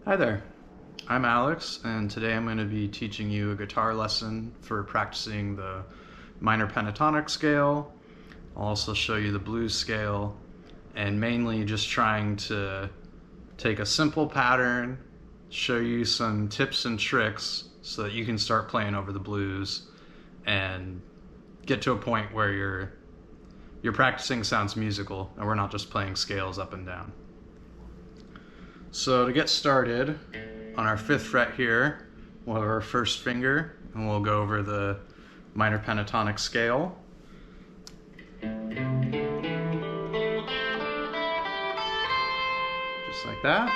Hi there, I'm Alex, and today I'm going to be teaching you a guitar lesson for practicing the minor pentatonic scale. I'll also show you the blues scale, and mainly just trying to take a simple pattern, show you some tips and tricks so that you can start playing over the blues and get to a point where your practicing sounds musical and we're not just playing scales up and down. So to get started, on our 5th fret here, we'll have our first finger and we'll go over the minor pentatonic scale. Just like that.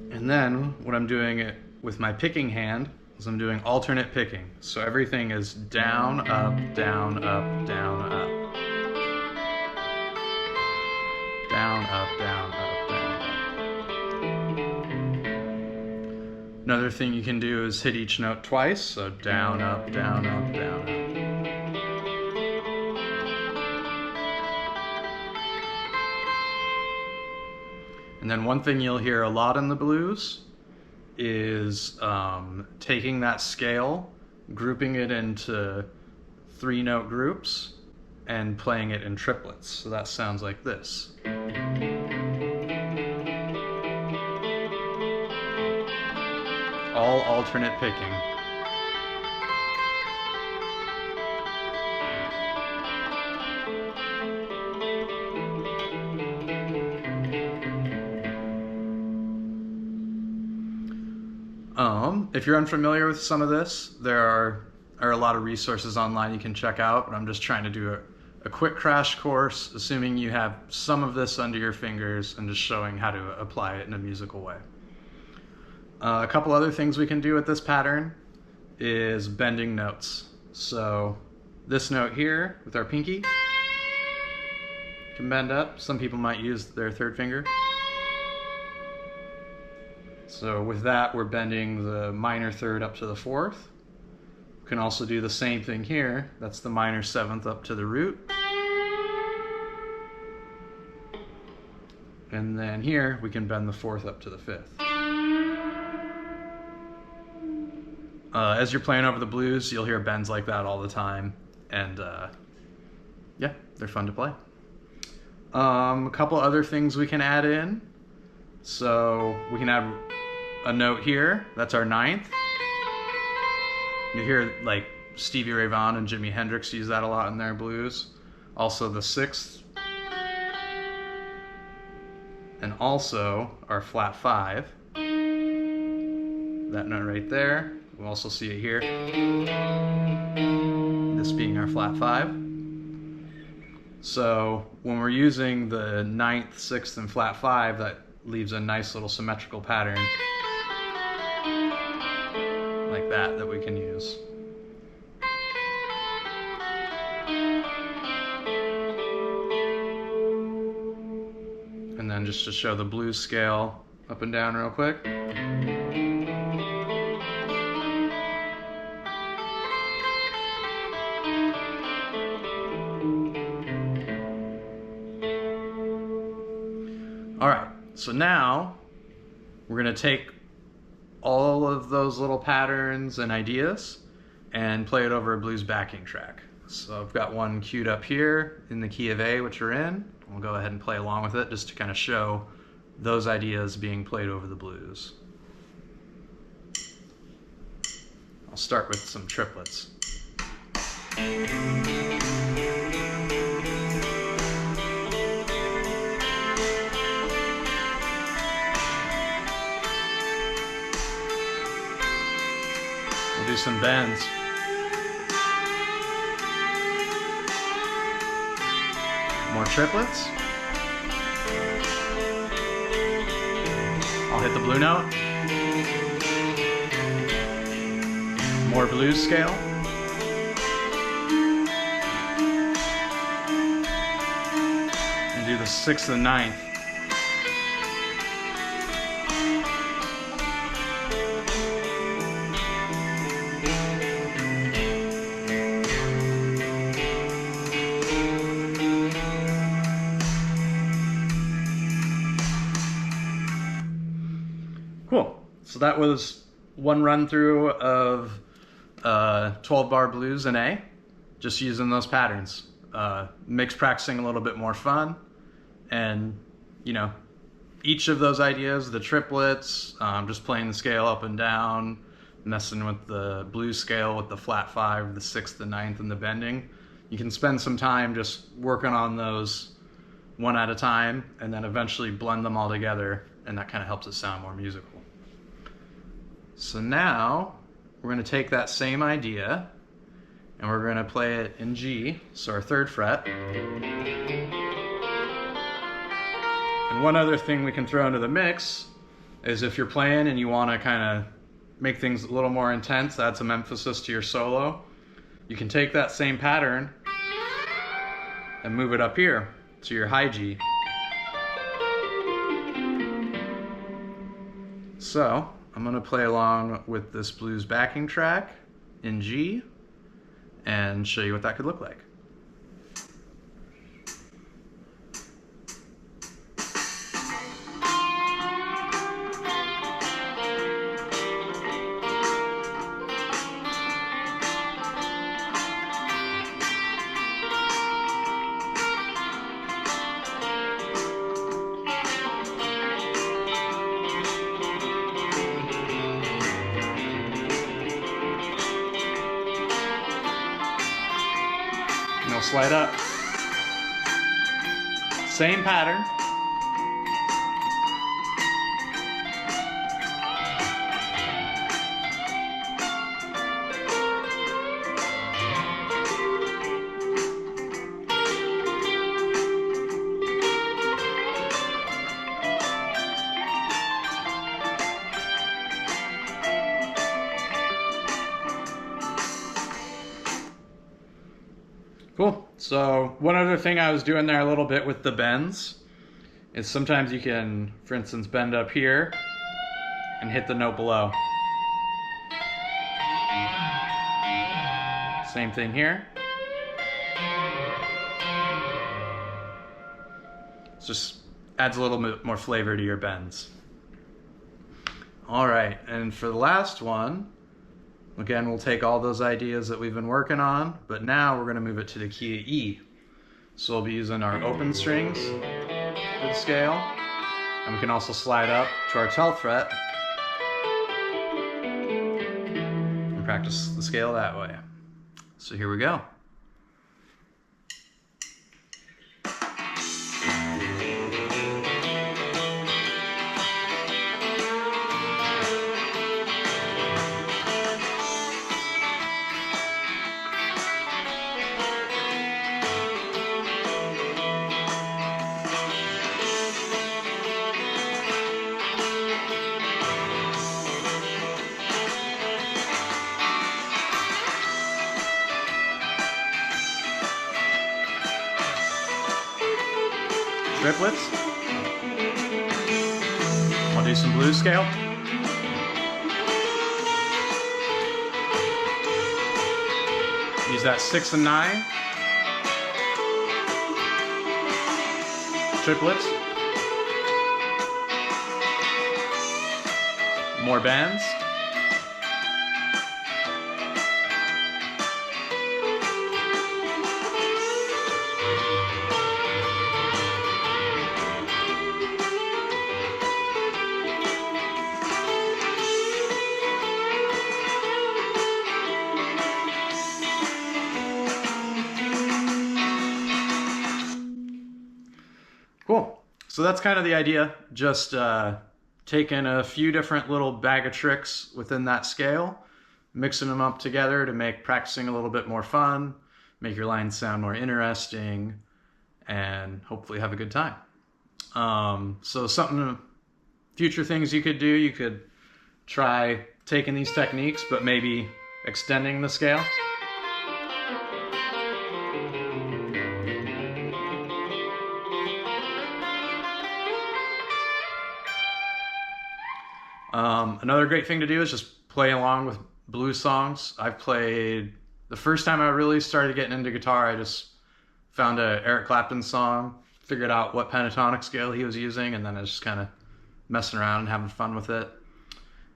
And then what I'm doing it with my picking hand is I'm doing alternate picking. So everything is down, up, down, up, down, up. Down, up, down, up, down, up. Another thing you can do is hit each note twice, so down, up, down, up, down, up. And then one thing you'll hear a lot in the blues is taking that scale, grouping it into 3-note groups, and playing it in triplets. So that sounds like this. All alternate picking. If you're unfamiliar with some of this, there are a lot of resources online you can check out, but I'm just trying to do a quick crash course, assuming you have some of this under your fingers and just showing how to apply it in a musical way. A couple other things we can do with this pattern is bending notes. So this note here with our pinky can bend up. Some people might use their 3rd finger. So with that, we're bending the minor 3rd up to the 4th. We can also do the same thing here. That's the minor 7th up to the root. And then here, we can bend the 4th up to the 5th. As you're playing over the blues, you'll hear bends like that all the time. And yeah, they're fun to play. A couple other things we can add in. So we can add a note here. That's our 9th. You hear like Stevie Ray Vaughan and Jimi Hendrix use that a lot in their blues. Also the 6th. And also our flat 5. That note right there. We'll also see it here. This being our flat 5. So when we're using the 9th, 6th, and flat 5, that leaves a nice little symmetrical pattern like that we can use. And then just to show the blues scale up and down real quick. All right, so now we're going to take all of those little patterns and ideas and play it over a blues backing track. So I've got one queued up here in the key of A, which we're in. We'll go ahead and play along with it just to kind of show those ideas being played over the blues. I'll start with some triplets. We'll do some bends. More triplets. I'll hit the blue note. More blues scale. And do the 6th and 9th. So that was one run through of 12-bar blues in A, just using those patterns. Makes practicing a little bit more fun, and you know, each of those ideas, the triplets, just playing the scale up and down, messing with the blues scale with the flat 5, the 6th, the 9th, and the bending. You can spend some time just working on those one at a time, and then eventually blend them all together, and that kind of helps it sound more musical. So now we're going to take that same idea and we're going to play it in G, so our 3rd fret. And one other thing we can throw into the mix is if you're playing and you want to kind of make things a little more intense, add some emphasis to your solo, you can take that same pattern and move it up here to your high G. So I'm going to play along with this blues backing track in G and show you what that could look like. And I'll slide up. Same pattern. Cool. So one other thing I was doing there a little bit with the bends is sometimes you can, for instance, bend up here and hit the note below. Same thing here. It just adds a little bit more flavor to your bends. All right, and for the last one, again, we'll take all those ideas that we've been working on, but now we're going to move it to the key of E. So we'll be using our open strings for the scale, and we can also slide up to our 12th fret and practice the scale that way. So here we go. Triplets. I'll do some blues scale. Use that 6 and 9. Triplets. More bends. Cool. So that's kind of the idea. Just taking a few different little bag of tricks within that scale, mixing them up together to make practicing a little bit more fun, make your lines sound more interesting, and hopefully have a good time. So future things you could do, you could try taking these techniques, but maybe extending the scale. Another great thing to do is just play along with blues songs. The first time I really started getting into guitar, I just found a Eric Clapton song, figured out what pentatonic scale he was using, and then I was just kind of messing around and having fun with it.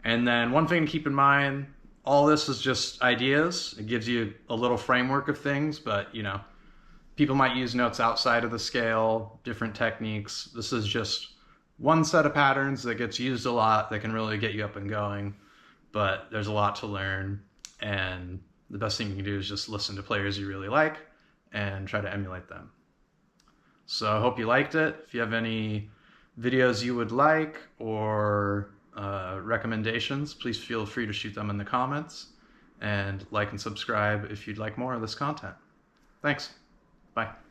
And then one thing to keep in mind, all this is just ideas. It gives you a little framework of things, but you know, people might use notes outside of the scale, different techniques. This is just one set of patterns that gets used a lot that can really get you up and going, but there's a lot to learn, and the best thing you can do is just listen to players you really like and try to emulate them. So I hope you liked it. If you have any videos you would like or recommendations, please feel free to shoot them in the comments, and like and subscribe if you'd like more of this content. Thanks. Bye.